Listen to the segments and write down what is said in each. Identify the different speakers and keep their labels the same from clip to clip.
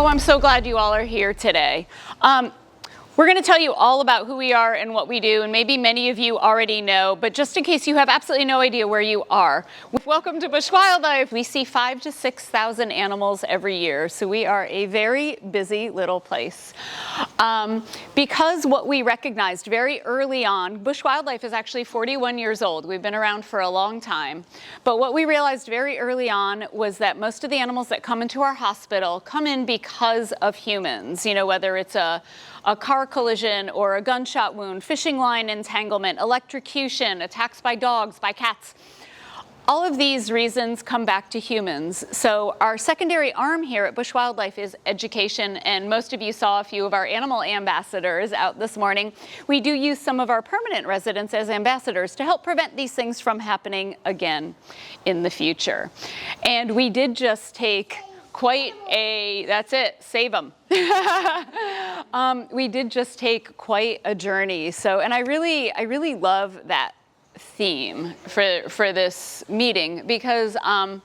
Speaker 1: Oh, I'm so glad you all are here today. We're going to tell you all about who we are and what we do, and maybe many of you already know, but just in case you have absolutely no idea where you are, welcome to Busch Wildlife. We see 5,000 to 6,000 animals every year, so we are a very busy little place. Because what we recognized very early on, Busch Wildlife is actually 41 years old. We've been around for a long time, but what we realized very early on was that most of the animals that come into our hospital come in because of humans, you know, whether it's a car collision or a gunshot wound, fishing line entanglement, electrocution, attacks by dogs, by cats. All of these reasons come back to humans. So our secondary arm here at Busch Wildlife is education, and most of you saw a few of our animal ambassadors out this morning. We do use some of our permanent residents as ambassadors to help prevent these things from happening again in the future. And we did just take quite a, that's it, save them. We did just take quite a journey. So, and I really love that theme for this meeting because, there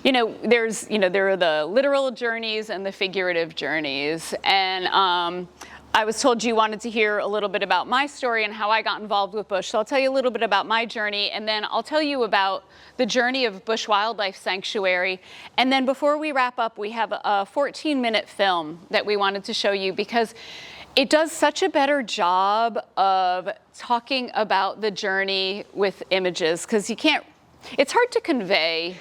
Speaker 1: are the literal journeys and the figurative journeys. And I was told you wanted to hear a little bit about my story and how I got involved with Busch. So I'll tell you a little bit about my journey, and then I'll tell you about the journey of Busch Wildlife Sanctuary. And then before we wrap up, we have a 14-minute film that we wanted to show you because it does such a better job of talking about the journey with images, because it's hard to convey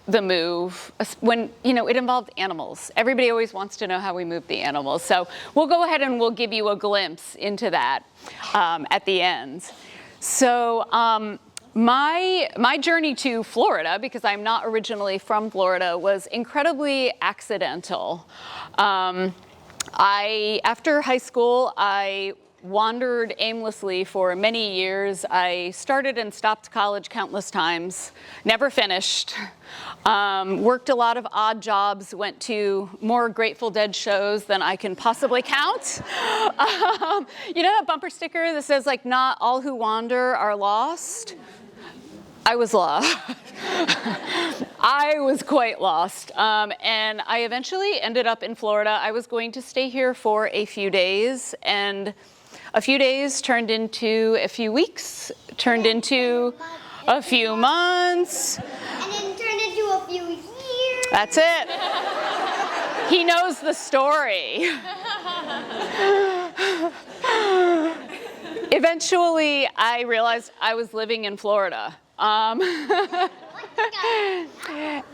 Speaker 1: the move when, it involved animals. Everybody always wants to know how we move the animals. So we'll go ahead and we'll give you a glimpse into that at the end. So my journey to Florida, because I'm not originally from Florida, was incredibly accidental. After high school, I wandered aimlessly for many years. I started and stopped college countless times, never finished. Worked a lot of odd jobs, went to more Grateful Dead shows than I can possibly count. You know that bumper sticker that says, like, not all who wander are lost? I was lost. I was quite lost. And I eventually ended up in Florida. I was going to stay here for a few days, and a few days turned into a few weeks, turned into a few months.
Speaker 2: And then turned into a few years.
Speaker 1: That's it. He knows the story. Eventually, I realized I was living in Florida.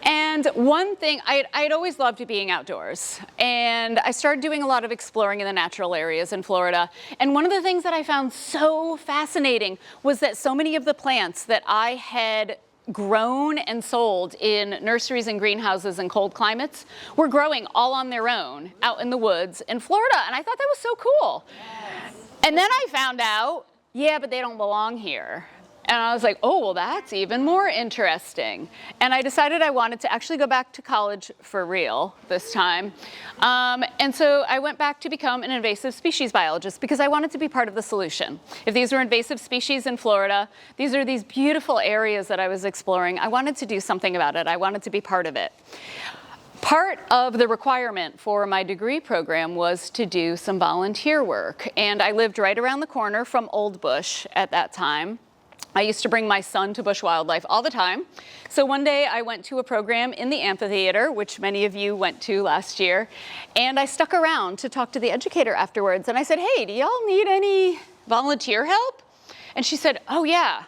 Speaker 1: And one thing, I'd always loved being outdoors. And I started doing a lot of exploring in the natural areas in Florida. And one of the things that I found so fascinating was that so many of the plants that I had grown and sold in nurseries and greenhouses in cold climates were growing all on their own out in the woods in Florida. And I thought that was so cool. Yes. And then I found out, yeah, but they don't belong here. And I was like, oh, well, that's even more interesting. And I decided I wanted to actually go back to college for real this time. And so I went back to become an invasive species biologist because I wanted to be part of the solution. If these were invasive species in Florida, these are these beautiful areas that I was exploring. I wanted to do something about it. I wanted to be part of it. Part of the requirement for my degree program was to do some volunteer work. And I lived right around the corner from Old Busch at that time. I used to bring my son to Busch Wildlife all the time. So one day I went to a program in the amphitheater, which many of you went to last year, and I stuck around to talk to the educator afterwards. And I said, hey, do y'all need any volunteer help? And she said, oh yeah,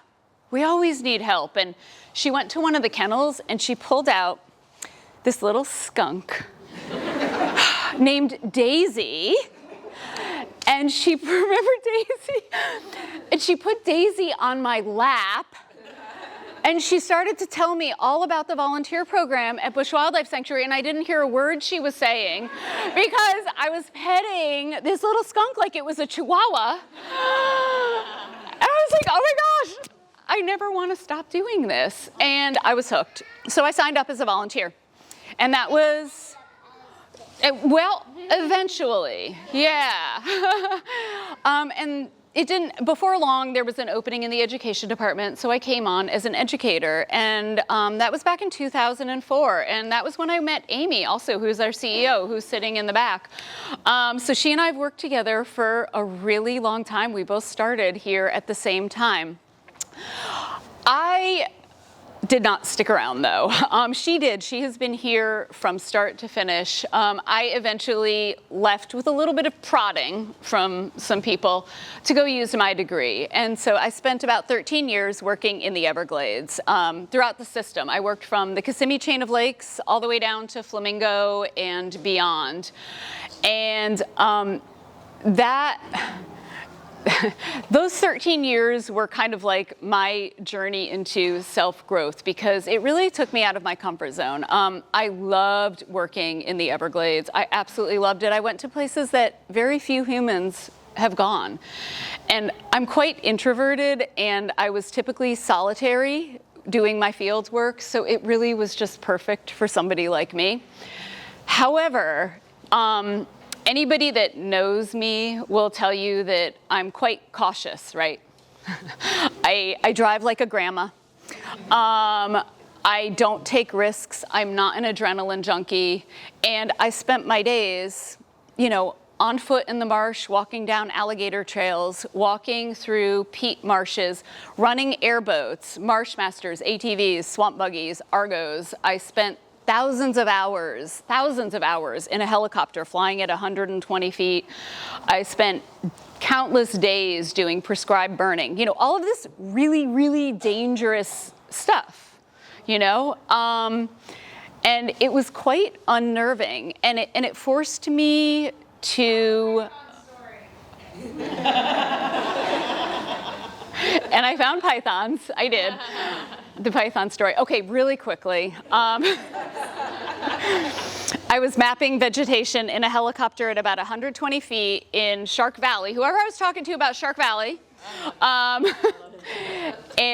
Speaker 1: we always need help. And she went to one of the kennels and she pulled out this little skunk named Daisy. And she, remember Daisy? And she put Daisy on my lap. And she started to tell me all about the volunteer program at Busch Wildlife Sanctuary. And I didn't hear a word she was saying because I was petting this little skunk like it was a chihuahua. And I was like, oh my gosh, I never want to stop doing this. And I was hooked. So I signed up as a volunteer. And that was, well, eventually, yeah. And it didn't, before long, there was an opening in the education department, so I came on as an educator, and that was back in 2004, and that was when I met Amy, also, who's our CEO, who's sitting in the back. So she and I have worked together for a really long time. We both started here at the same time. I did not stick around, though. She did. She has been here from start to finish. I eventually left with a little bit of prodding from some people to go use my degree. And so I spent about 13 years working in the Everglades throughout the system. I worked from the Kissimmee chain of lakes all the way down to Flamingo and beyond. And those 13 years were kind of like my journey into self-growth, because it really took me out of my comfort zone. I loved working in the Everglades. I absolutely loved it. I went to places that very few humans have gone. And I'm quite introverted, and I was typically solitary doing my field work, so it really was just perfect for somebody like me. However, anybody that knows me will tell you that I'm quite cautious, right? I drive like a grandma. I don't take risks. I'm not an adrenaline junkie. And I spent my days, on foot in the marsh, walking down alligator trails, walking through peat marshes, running airboats, marsh masters, ATVs, swamp buggies, Argos. I spent thousands of hours in a helicopter flying at 120 feet. I spent countless days doing prescribed burning. All of this really, really dangerous stuff, And it was quite unnerving. And it forced me to... And I found pythons. I did. The python story. Okay, really quickly. I was mapping vegetation in a helicopter at about 120 feet in Shark Valley. Whoever I was talking to about Shark Valley,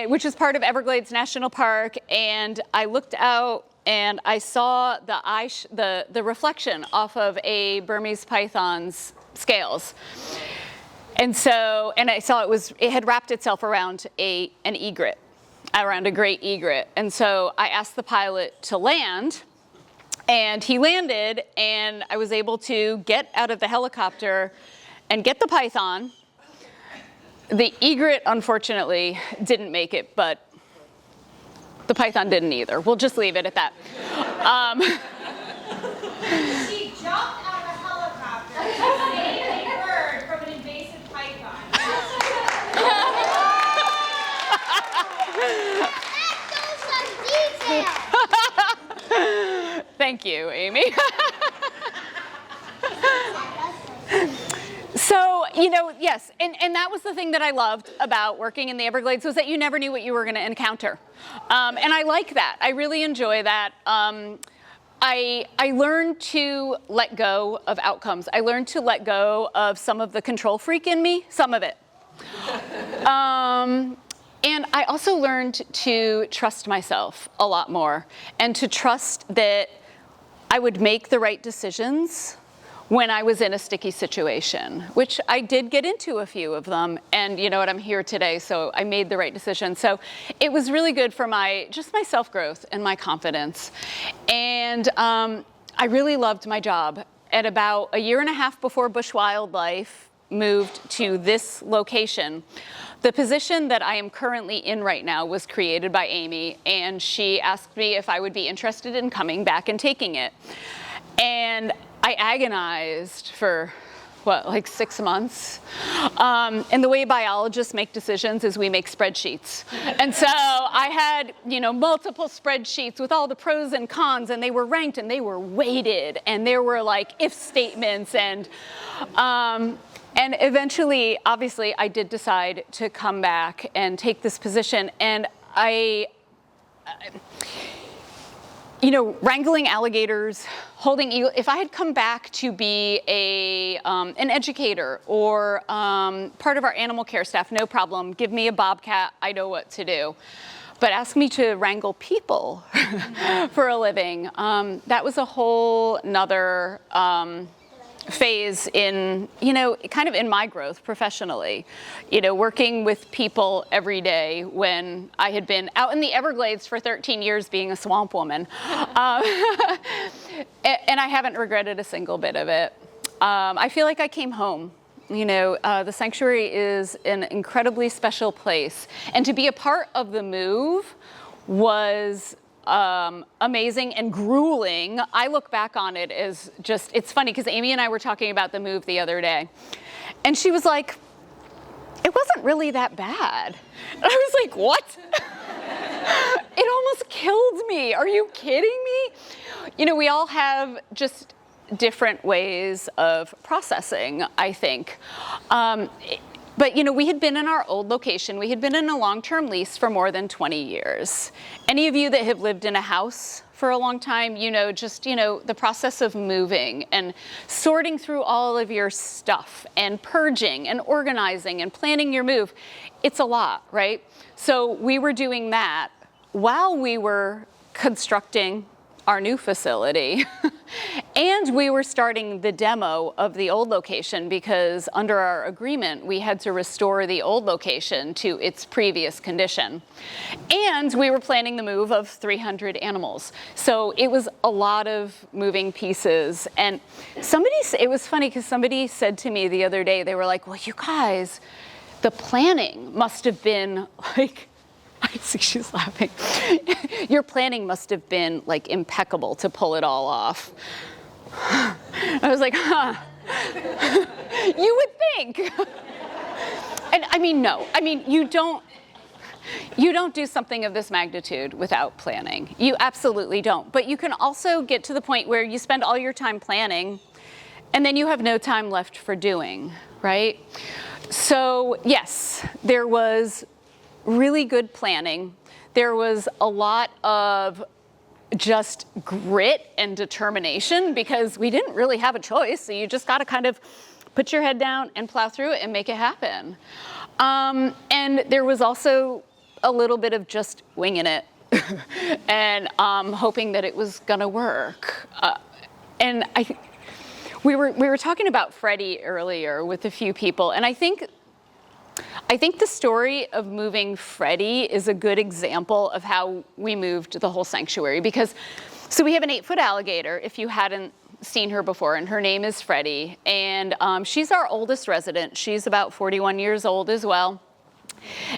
Speaker 1: which is part of Everglades National Park, and I looked out and I saw the reflection off of a Burmese python's scales. And I saw it had wrapped itself around an egret, around a great egret. And so I asked the pilot to land, and he landed, and I was able to get out of the helicopter and get the python. The egret, unfortunately, didn't make it, but the python didn't either. We'll just leave it at that.
Speaker 3: She jumped out of a helicopter to save a bird from an invasive python.
Speaker 1: Thank you, Amy. So, yes, and that was the thing that I loved about working in the Everglades, was that you never knew what you were going to encounter. And I like that. I really enjoy that. I learned to let go of outcomes. I learned to let go of some of the control freak in me, some of it. And I also learned to trust myself a lot more, and to trust that I would make the right decisions when I was in a sticky situation, which I did get into a few of them. And you know what, I'm here today, so I made the right decision. So it was really good for my self-growth and my confidence. And I really loved my job. At about a year and a half before Busch Wildlife moved to this location, the position that I am currently in right now was created by Amy, and she asked me if I would be interested in coming back and taking it. And I agonized for, 6 months? And the way biologists make decisions is we make spreadsheets. And so I had, multiple spreadsheets with all the pros and cons, and they were ranked and they were weighted, and there were if statements, and eventually, obviously, I did decide to come back and take this position. And wrangling alligators, holding eagles. If I had come back to be an educator or part of our animal care staff, no problem. Give me a bobcat, I know what to do. But ask me to wrangle people for a living, that was a whole nother phase in, kind of in my growth professionally, working with people every day when I had been out in the Everglades for 13 years being a swamp woman. And I haven't regretted a single bit of it. I feel like I came home. The sanctuary is an incredibly special place. And to be a part of the move was amazing and grueling. I look back on it as just, it's funny because Amy and I were talking about the move the other day. And she was like, it wasn't really that bad. And I was like, what? It almost killed me. Are you kidding me? We all have just different ways of processing, I think. But we had been in our old location. We had been in a long-term lease for more than 20 years. Any of you that have lived in a house for a long time, the process of moving and sorting through all of your stuff and purging and organizing and planning your move, it's a lot, right? So we were doing that while we were constructing our new facility. And we were starting the demo of the old location because under our agreement, we had to restore the old location to its previous condition. And we were planning the move of 300 animals. So it was a lot of moving pieces. And it was funny because somebody said to me the other day, they were like, well, you guys, the planning must have been like, I see she's laughing. Your planning must have been like impeccable to pull it all off. I was like, huh. You would think. And I mean, no. I mean, you don't do something of this magnitude without planning. You absolutely don't. But you can also get to the point where you spend all your time planning and then you have no time left for doing, right? So yes, there was really good planning. There was a lot of just grit and determination because we didn't really have a choice. So you just got to kind of put your head down and plow through it and make it happen. And there was also a little bit of just winging it and hoping that it was going to work. And we were talking about Freddie earlier with a few people, and I think the story of moving Freddie is a good example of how we moved the whole sanctuary because, so we have an 8-foot alligator, if you hadn't seen her before, and her name is Freddie, and she's our oldest resident. She's about 41 years old as well.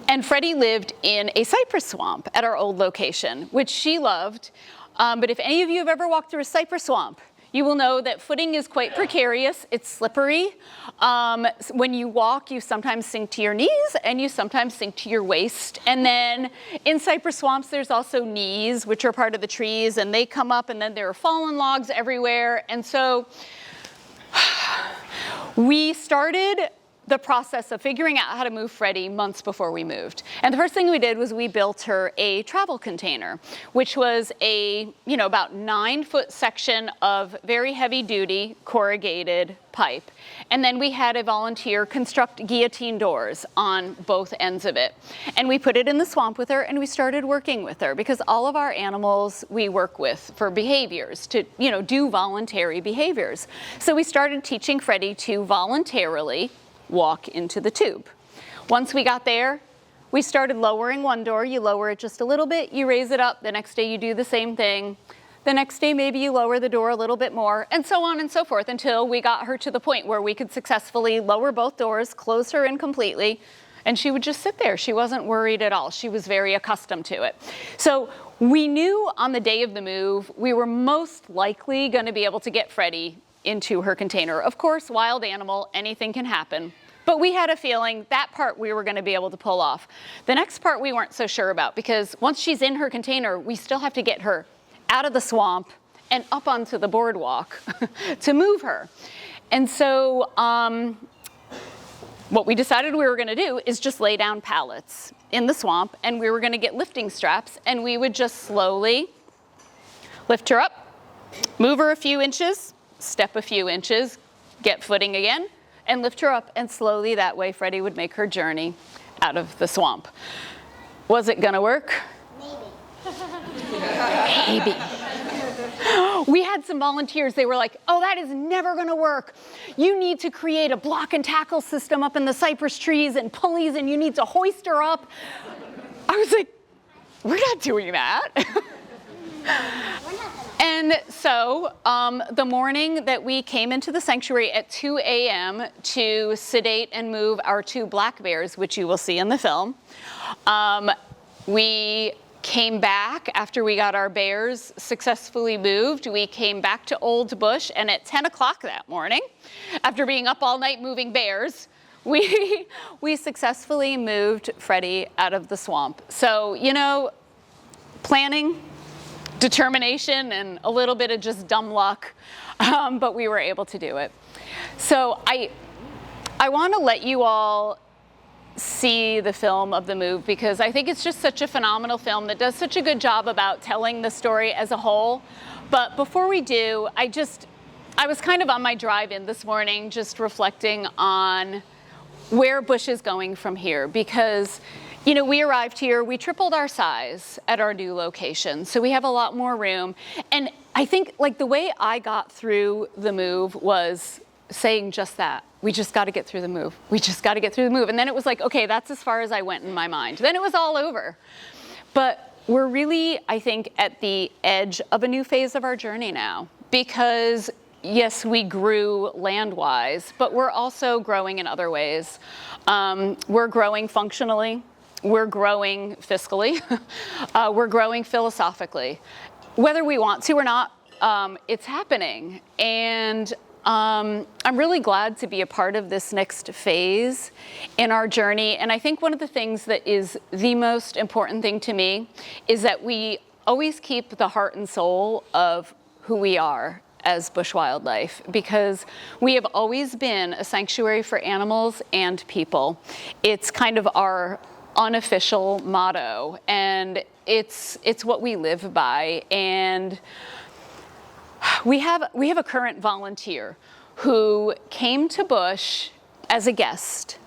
Speaker 1: And Freddie lived in a cypress swamp at our old location, which she loved. But if any of you have ever walked through a cypress swamp, you will know that footing is quite precarious. It's slippery. When you walk, you sometimes sink to your knees and you sometimes sink to your waist. And then in cypress swamps, there's also knees, which are part of the trees, and they come up, and then there are fallen logs everywhere. And so we started the process of figuring out how to move Freddie months before we moved. And the first thing we did was we built her a travel container, which was a, about 9-foot section of very heavy duty corrugated pipe. And then we had a volunteer construct guillotine doors on both ends of it. And we put it in the swamp with her and we started working with her because all of our animals we work with for behaviors to, do voluntary behaviors. So we started teaching Freddie to voluntarily walk into the tube. Once we got there, we started lowering one door. You lower it just a little bit, you raise it up. The next day you do the same thing. The next day maybe you lower the door a little bit more, and so on and so forth until we got her to the point where we could successfully lower both doors, close her in completely, and she would just sit there. She wasn't worried at all. She was very accustomed to it. So we knew on the day of the move, we were most likely going to be able to get Freddie into her container. Of course, wild animal, anything can happen. But we had a feeling that part we were going to be able to pull off. The next part we weren't so sure about because once she's in her container, we still have to get her out of the swamp and up onto the boardwalk to move her. And so what we decided we were going to do is just lay down pallets in the swamp, and we were going to get lifting straps, and we would just slowly lift her up, move her a few inches, step a few inches, get footing again, and lift her up, and slowly that way Freddie would make her journey out of the swamp. Was it gonna work?
Speaker 2: Maybe.
Speaker 1: Maybe. We had some volunteers, they were like, oh, that is never gonna work. You need to create a block and tackle system up in the cypress trees and pulleys, and you need to hoist her up. I was like, we're not doing that. And so the morning that we came into the sanctuary at 2 a.m. to sedate and move our 2 black bears, which you will see in the film, we came back after we got our bears successfully moved. We came back to Old Busch, and at 10 o'clock that morning, after being up all night moving bears, we successfully moved Freddie out of the swamp. So, you know, planning, determination, and a little bit of just dumb luck, but we were able to do it. So I want to let you all see the film of the move, because I think it's just such a phenomenal film that does such a good job about telling the story as a whole. But before we do, I was kind of on my drive in this morning just reflecting on where Busch is going from here, because you know, we arrived here, we tripled our size at our new location, so we have a lot more room. And I think like the way I got through the move was saying just that. We just got to get through the move. We just got to get through the move. And then it was like, okay, that's as far as I went in my mind. Then it was all over. But we're really, I think, at the edge of a new phase of our journey now, because yes, we grew land-wise, but we're also growing in other ways. We're growing functionally. We're growing fiscally. We're growing philosophically. Whether we want to or not, it's happening. And I'm really glad to be a part of this next phase in our journey. And I think one of the things that is the most important thing to me is that we always keep the heart and soul of who we are as Busch Wildlife, because we have always been a sanctuary for animals and people. It's kind of our unofficial motto, and it's what we live by. And we have a current volunteer who came to Busch as a guest,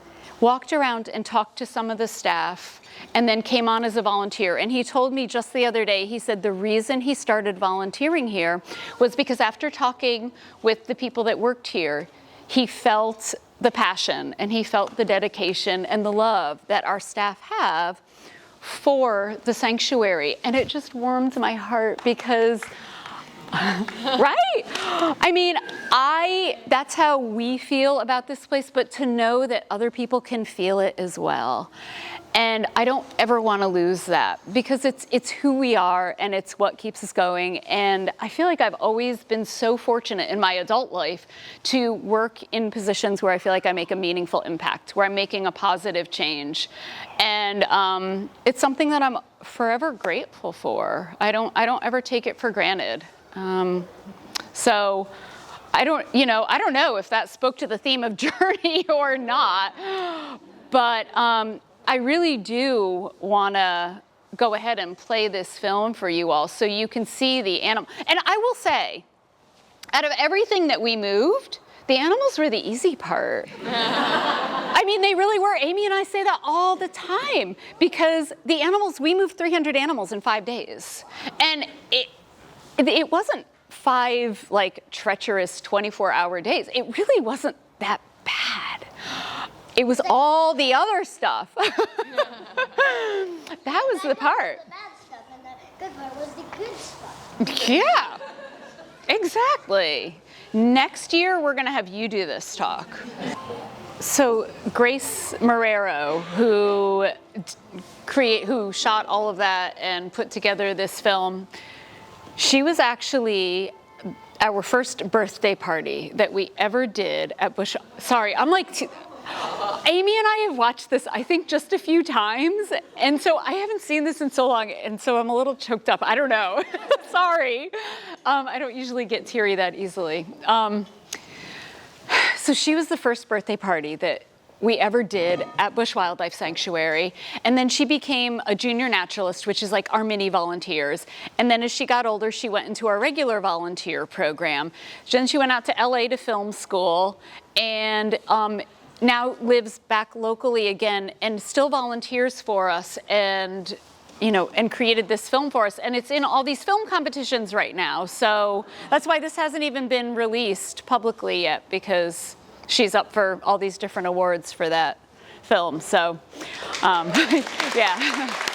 Speaker 1: walked around and talked to some of the staff, and then came on as a volunteer. And he told me just the other day, he said the reason he started volunteering here was because after talking with the people that worked here, he felt the passion and he felt the dedication and the love that our staff have for the sanctuary. And it just warmed my heart because right? I mean, that's how we feel about this place, but to know that other people can feel it as well. And I don't ever want to lose that, because it's who we are and it's what keeps us going. And I feel like I've always been so fortunate in my adult life to work in positions where I feel like I make a meaningful impact, where I'm making a positive change. And it's something that I'm forever grateful for. I don't ever take it for granted. So I don't know if that spoke to the theme of journey or not, but I really do want to go ahead and play this film for you all so you can see the animal. And I will say, out of everything that we moved, the animals were the easy part. I mean, they really were. Amy and I say that all the time, because the animals, we moved 300 animals in 5 days. And it wasn't 5 like treacherous 24-hour days. It really wasn't that bad. It was all the other stuff. That was the part.
Speaker 2: The bad stuff, and the good part was the good stuff.
Speaker 1: Yeah, exactly. Next year, we're going to have you do this talk. So Grace Marrero, who shot all of that and put together this film, she was actually our first birthday party that we ever did at Busch. Sorry, I'm like, Amy and I have watched this, I think, just a few times. And so I haven't seen this in so long. And so I'm a little choked up. I don't know. Sorry. I don't usually get teary that easily. So she was the first birthday party that we ever did at Busch Wildlife Sanctuary. And then she became a junior naturalist, which is like our mini volunteers. And then as she got older, she went into our regular volunteer program. Then she went out to LA to film school, and now lives back locally again and still volunteers for us. And and created this film for us. And it's in all these film competitions right now. So that's why this hasn't even been released publicly yet, because she's up for all these different awards for that film. So, yeah.